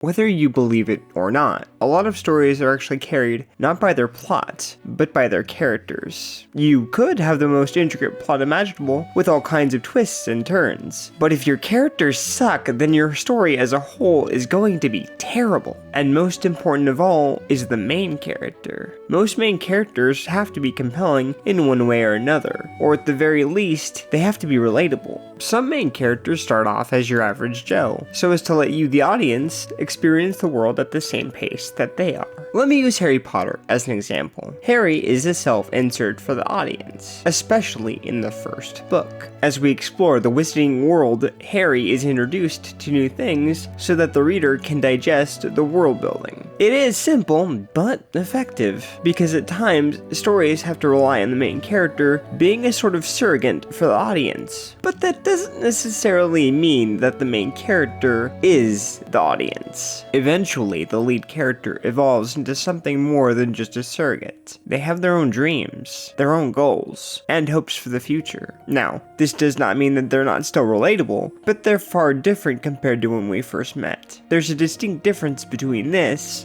Whether you believe it or not, a lot of stories are actually carried not by their plot, but by their characters. You could have the most intricate plot imaginable with all kinds of twists and turns, but if your characters suck, then your story as a whole is going to be terrible. And most important of all is the main character. Most main characters have to be compelling in one way or another, or at the very least, they have to be relatable. Some main characters start off as your average Joe, so as to let you, the audience, experience the world at the same pace that they are. Let me use Harry Potter as an example. Harry is a self-insert for the audience, especially in the first book. As we explore the wizarding world, Harry is introduced to new things so that the reader can digest the world building. It is simple, but effective, because at times, stories have to rely on the main character being a sort of surrogate for the audience. But that doesn't necessarily mean that the main character is the audience. Eventually, the lead character evolves into something more than just a surrogate. They have their own dreams, their own goals, and hopes for the future. Now, this does not mean that they're not still relatable, but they're far different compared to when we first met. There's a distinct difference between this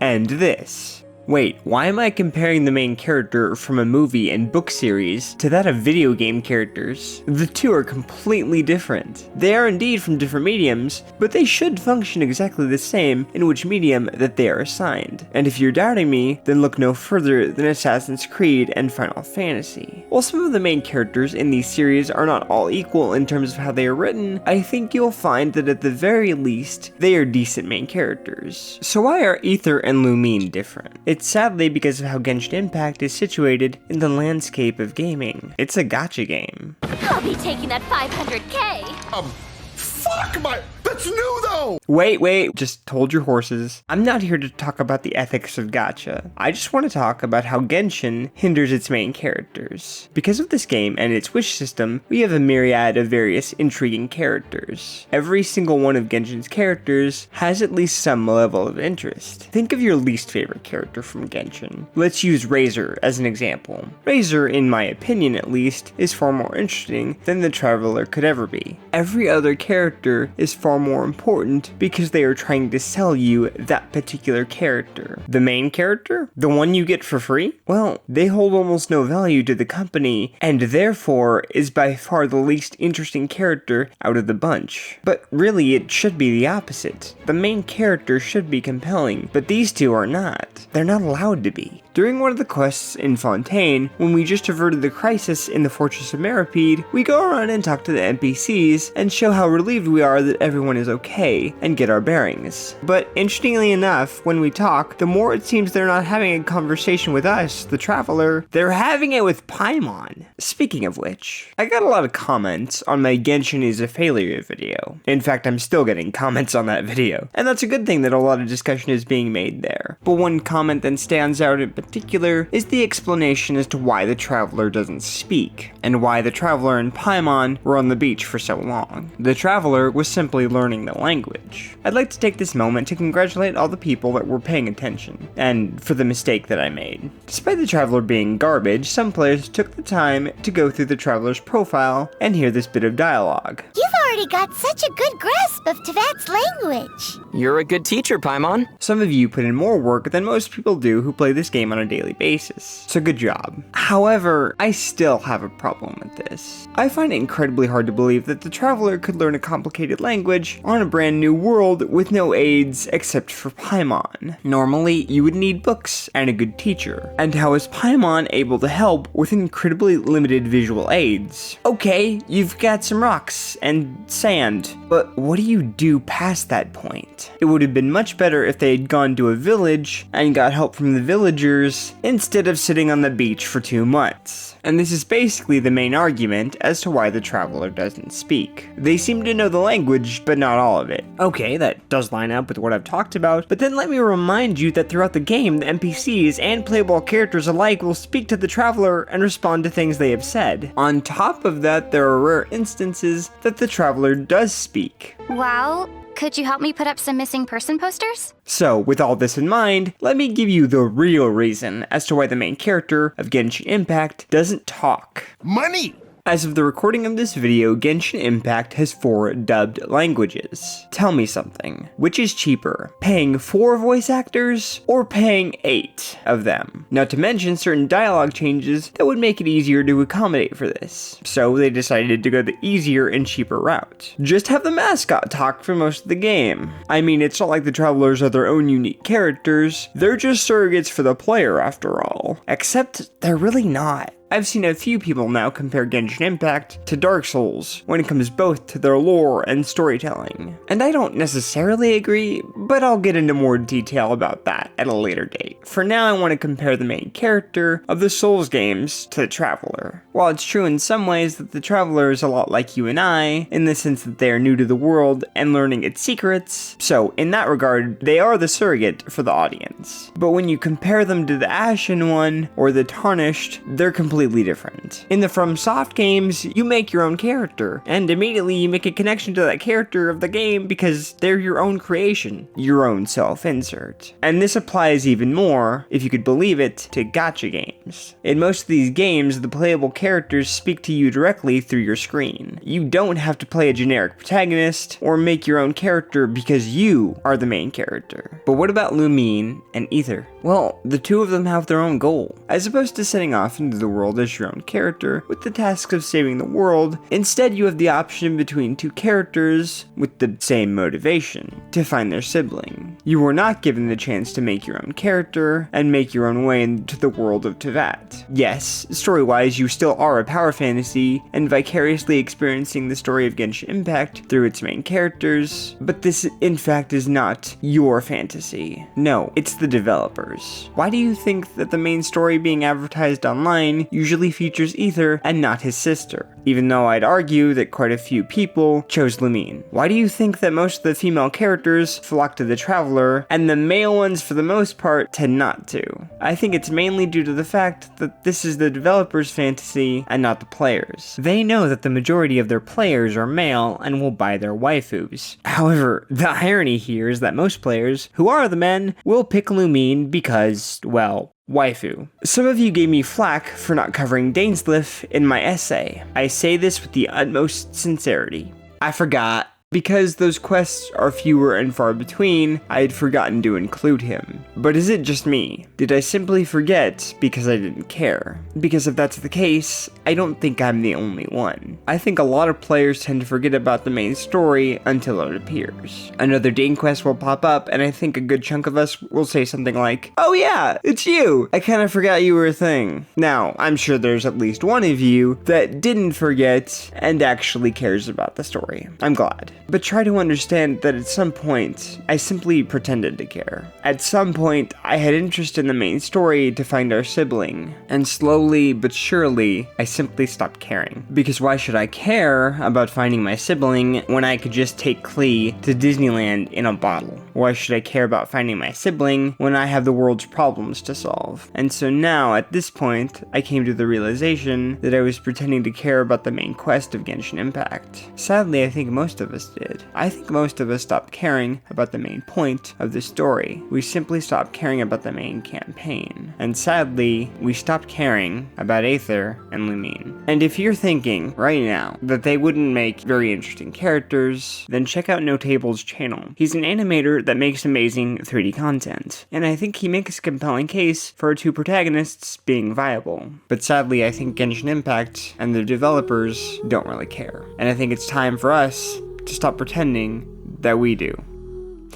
and this. Wait, why am I comparing the main character from a movie and book series to that of video game characters? The two are completely different. They are indeed from different mediums, but they should function exactly the same in which medium that they are assigned. And if you're doubting me, then look no further than Assassin's Creed and Final Fantasy. While some of the main characters in these series are not all equal in terms of how they are written, I think you'll find that at the very least, they are decent main characters. So why are Aether and Lumine different? It's sadly because of how Genshin Impact is situated in the landscape of gaming. It's a gacha game. I'll be taking that 500k! Fuck my... That's new though! Wait, just hold your horses. I'm not here to talk about the ethics of gacha. I just want to talk about how Genshin hinders its main characters. Because of this game and its wish system, we have a myriad of various intriguing characters. Every single one of Genshin's characters has at least some level of interest. Think of your least favorite character from Genshin. Let's use Razor as an example. Razor, in my opinion at least, is far more interesting than the Traveler could ever be. Every other character is far more important because they are trying to sell you that particular character. The main character? The one you get for free? Well, they hold almost no value to the company and therefore is by far the least interesting character out of the bunch. But really, it should be the opposite. The main character should be compelling, but these two are not. They're not allowed to be. During one of the quests in Fontaine, when we just averted the crisis in the Fortress of Meripede, we go around and talk to the NPCs and show how relieved we are that everyone is okay and get our bearings. But interestingly enough, when we talk, the more it seems they're not having a conversation with us, the Traveler, they're having it with Paimon. Speaking of which, I got a lot of comments on my Genshin is a failure video. In fact, I'm still getting comments on that video. And that's a good thing that a lot of discussion is being made there. But one comment that stands out in particular is the explanation as to why the Traveler doesn't speak, and why the Traveler and Paimon were on the beach for so long. The Traveler was simply learning the language. I'd like to take this moment to congratulate all the people that were paying attention, and for the mistake that I made. Despite the Traveler being garbage, some players took the time to go through the Traveler's profile and hear this bit of dialogue. You've already got such a good grasp of Tevat's language. You're a good teacher, Paimon. Some of you put in more work than most people do who play this game on a daily basis, so good job. However, I still have a problem with this. I find it incredibly hard to believe that the Traveler could learn a complicated language on a brand new world with no aids except for Paimon. Normally, you would need books and a good teacher. And how is Paimon able to help with incredibly limited visual aids? Okay, you've got some rocks and sand, but what do you do past that point? It would have been much better if they had gone to a village and got help from the villagers instead of sitting on the beach for 2 months. And this is basically the main argument as to why the Traveler doesn't speak. They seem to know the language, but not all of it. Okay, that does line up with what I've talked about, but then let me remind you that throughout the game, the NPCs and playable characters alike will speak to the Traveler and respond to things they have said. On top of that, there are rare instances that the Traveler does speak. Well, could you help me put up some missing person posters? So, with all this in mind, let me give you the real reason as to why the main character of Genshin Impact doesn't talk. Money! As of the recording of this video, Genshin Impact has 4 dubbed languages. Tell me something. Which is cheaper, paying 4 voice actors or paying 8 of them? Not to mention certain dialogue changes that would make it easier to accommodate for this. So they decided to go the easier and cheaper route. Just have the mascot talk for most of the game. I mean, it's not like the travelers are their own unique characters, they're just surrogates for the player after all. Except they're really not. I've seen a few people now compare Genshin Impact to Dark Souls when it comes both to their lore and storytelling. And I don't necessarily agree, but I'll get into more detail about that at a later date. For now, I want to compare the main character of the Souls games to the Traveler. While it's true in some ways that the Traveler is a lot like you and I, in the sense that they are new to the world and learning its secrets, so in that regard, they are the surrogate for the audience. But when you compare them to the Ashen one or the Tarnished, they're completely different. In the FromSoft games, you make your own character, and immediately you make a connection to that character of the game because they're your own creation, your own self-insert. And this applies even more, if you could believe it, to gacha games. In most of these games, the playable characters speak to you directly through your screen. You don't have to play a generic protagonist or make your own character because you are the main character. But what about Lumine and Aether? Well, the two of them have their own goal. As opposed to setting off into the world as your own character with the task of saving the world, instead you have the option between two characters with the same motivation, to find their sibling. You were not given the chance to make your own character and make your own way into the world of Teyvat. Yes, story-wise you still are a power fantasy and vicariously experiencing the story of Genshin Impact through its main characters, but this in fact is not your fantasy. No, it's the developers. Why do you think that the main story being advertised online usually features Aether and not his sister, even though I'd argue that quite a few people chose Lumine? Why do you think that most of the female characters flock to the Traveler, and the male ones for the most part tend not to? I think it's mainly due to the fact that this is the developers' fantasy and not the players. They know that the majority of their players are male and will buy their waifus. However, the irony here is that most players, who are the men, will pick Lumine because, well, waifu. Some of you gave me flack for not covering Dainsleif in my essay. I say this with the utmost sincerity. I forgot. Because those quests are fewer and far between, I had forgotten to include him. But is it just me? Did I simply forget because I didn't care? Because if that's the case, I don't think I'm the only one. I think a lot of players tend to forget about the main story until it appears. Another Dane quest will pop up, and I think a good chunk of us will say something like, "Oh yeah, it's you! I kinda forgot you were a thing." Now, I'm sure there's at least one of you that didn't forget and actually cares about the story. I'm glad. But try to understand that at some point, I simply pretended to care. At some point, I had interest in the main story to find our sibling, and slowly but surely, I simply stopped caring. Because why should I care about finding my sibling when I could just take Klee to Disneyland in a bottle? Why should I care about finding my sibling when I have the world's problems to solve? And so now, at this point, I came to the realization that I was pretending to care about the main quest of Genshin Impact. Sadly, I think most of us did. I think most of us stopped caring about the main point of the story. We simply stopped caring about the main campaign. And sadly, we stopped caring about Aether and Lumine. And if you're thinking right now that they wouldn't make very interesting characters, then check out Notable's channel. He's an animator that makes amazing 3D content, and I think he makes a compelling case for 2 protagonists being viable. But sadly, I think Genshin Impact and the developers don't really care. And I think it's time for us to stop pretending that we do.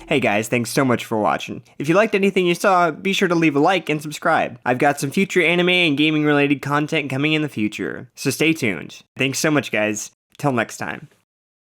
Hey guys, thanks so much for watching. If you liked anything you saw, be sure to leave a like and subscribe. I've got some future anime and gaming related content coming in the future, so stay tuned. Thanks so much guys. Till next time.